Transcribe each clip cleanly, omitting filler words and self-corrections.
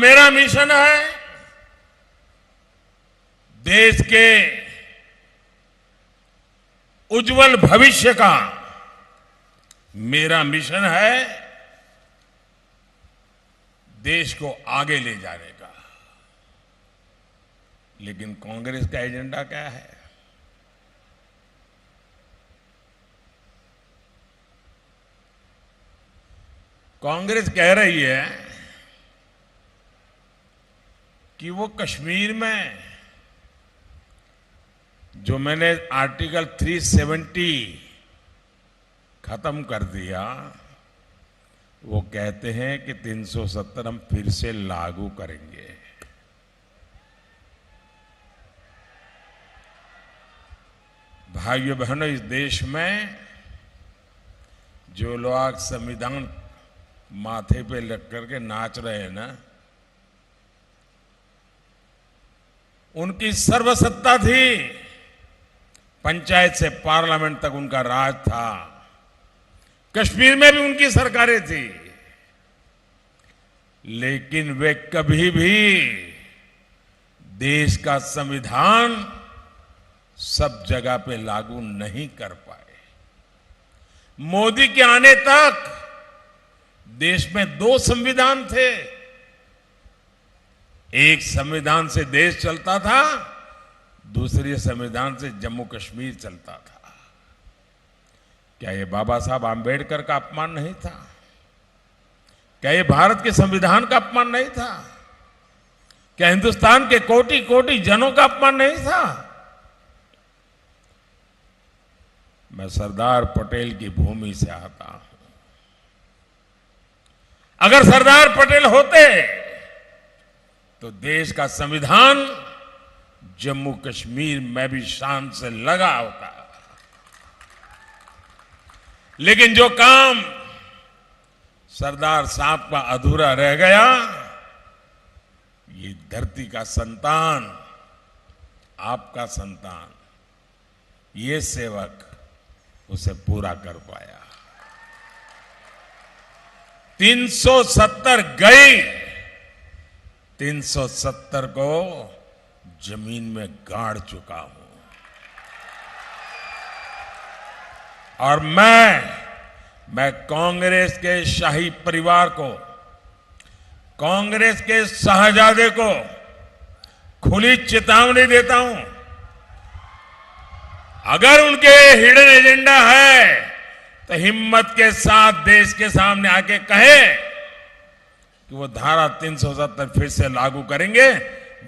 मेरा मिशन है देश के उज्जवल भविष्य का। मेरा मिशन है देश को आगे ले जाने का। लेकिन कांग्रेस का एजेंडा क्या है? कांग्रेस कह रही है कि वो कश्मीर में जो मैंने आर्टिकल 370 खत्म कर दिया, वो कहते हैं कि 370 हम फिर से लागू करेंगे। भाइयों बहनों, इस देश में जो लोग संविधान माथे पे लग करके नाच रहे हैं ना, उनकी सर्वसत्ता थी। पंचायत से पार्लियामेंट तक उनका राज था। कश्मीर में भी उनकी सरकारें थी, लेकिन वे कभी भी देश का संविधान सब जगह पे लागू नहीं कर पाए। मोदी के आने तक देश में 2 संविधान थे। एक संविधान से देश चलता था, दूसरे संविधान से जम्मू कश्मीर चलता था। क्या ये बाबा साहब आंबेडकर का अपमान नहीं था? क्या ये भारत के संविधान का अपमान नहीं था? क्या हिंदुस्तान के कोटि कोटि जनों का अपमान नहीं था? मैं सरदार पटेल की भूमि से आता हूं। अगर सरदार पटेल होते तो देश का संविधान जम्मू कश्मीर में भी शान से लगा होता। लेकिन जो काम सरदार साहब का अधूरा रह गया, ये धरती का संतान, आपका संतान, ये सेवक उसे पूरा कर पाया। 370 गई, 370 को जमीन में गाड़ चुका हूं। और मैं कांग्रेस के शाही परिवार को, कांग्रेस के शाहजादे को खुली चेतावनी देता हूं। अगर उनके हिडन एजेंडा है तो हिम्मत के साथ देश के सामने आके कहे कि वो धारा 370 फिर से लागू करेंगे।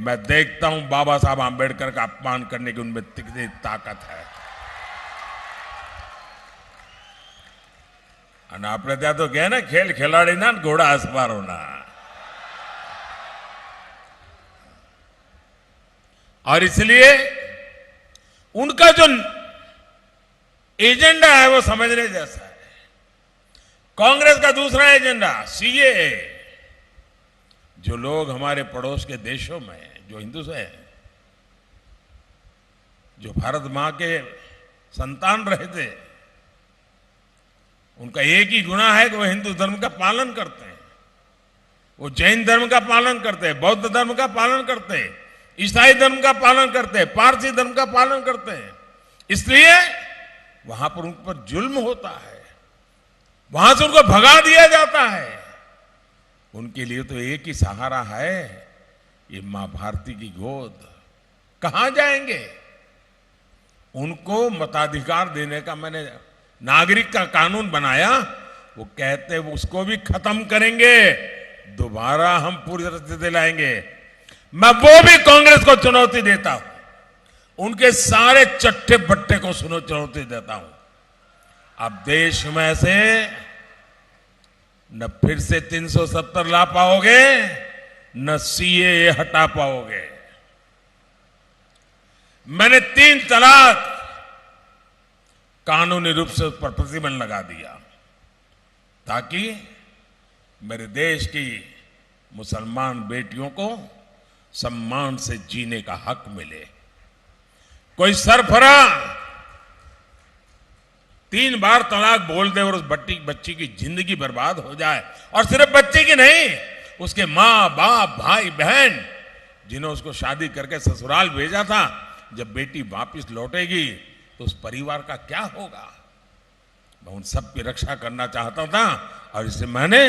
मैं देखता हूं बाबा साहब आंबेडकर का अपमान करने की उनमें कितनी ताकत है। અને આપણે ત્યાં તો કહે ને, ખેલ ખેલાડી ના ઘોડા અસવારો ના। और इसलिए उनका जो एजेंडा है वो समझने जैसा है। कांग्रेस का दूसरा एजेंडा सीएए। जो लोग हमारे पड़ोस के देशों में जो हिंदू हैं, जो भारत मां के संतान रहे थे, उनका एक ही गुनाह है कि वो हिंदू धर्म का पालन करते हैं, वो जैन धर्म का पालन करते हैं, बौद्ध धर्म का पालन करते हैं, ईसाई धर्म का पालन करते हैं, पारसी धर्म का पालन करते हैं। इसलिए वहां पर उन पर जुल्म होता है, वहां से उनको भगा दिया जाता है। उनके लिए तो एक ही सहारा है, ये मां भारती की गोद। कहां जाएंगे? उनको मताधिकार देने का मैंने नागरिक का कानून बनाया, वो कहते हैं उसको भी खत्म करेंगे, दोबारा हम पूरी तरह से दिलाएंगे। मैं वो भी कांग्रेस को चुनौती देता हूं, उनके सारे चट्टे बट्टे को चुनौती देता हूं। अब देश में से न फिर से 370 ला पाओगे, न सीएए हटा पाओगे। मैंने 3 तलाक कानूनी रूप से उस पर प्रतिबंध लगा दिया, ताकि मेरे देश की मुसलमान बेटियों को सम्मान से जीने का हक मिले। कोई सरफरा 3 बार तलाक बोल दे और उस बच्ची की जिंदगी बर्बाद हो जाए, और सिर्फ बच्ची की नहीं, उसके मां बाप भाई बहन जिन्होंने उसको शादी करके ससुराल भेजा था, जब बेटी वापस लौटेगी तो उस परिवार का क्या होगा। मैं उन सब की रक्षा करना चाहता था और इससे मैंने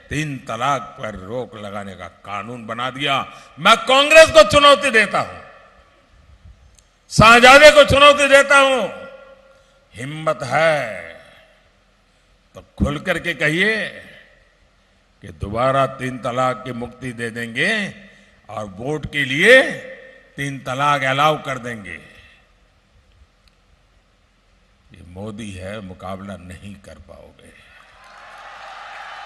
3 तलाक पर रोक लगाने का कानून बना दिया। मैं कांग्रेस को चुनौती देता हूं, शाहजादे को चुनौती देता हूं, हिम्मत है तो खुल करके कहिए कि दोबारा 3 तलाक की मुक्ति दे देंगे और वोट के लिए 3 तलाक अलाउ कर देंगे। ये मोदी है, मुकाबला नहीं कर पाओगे।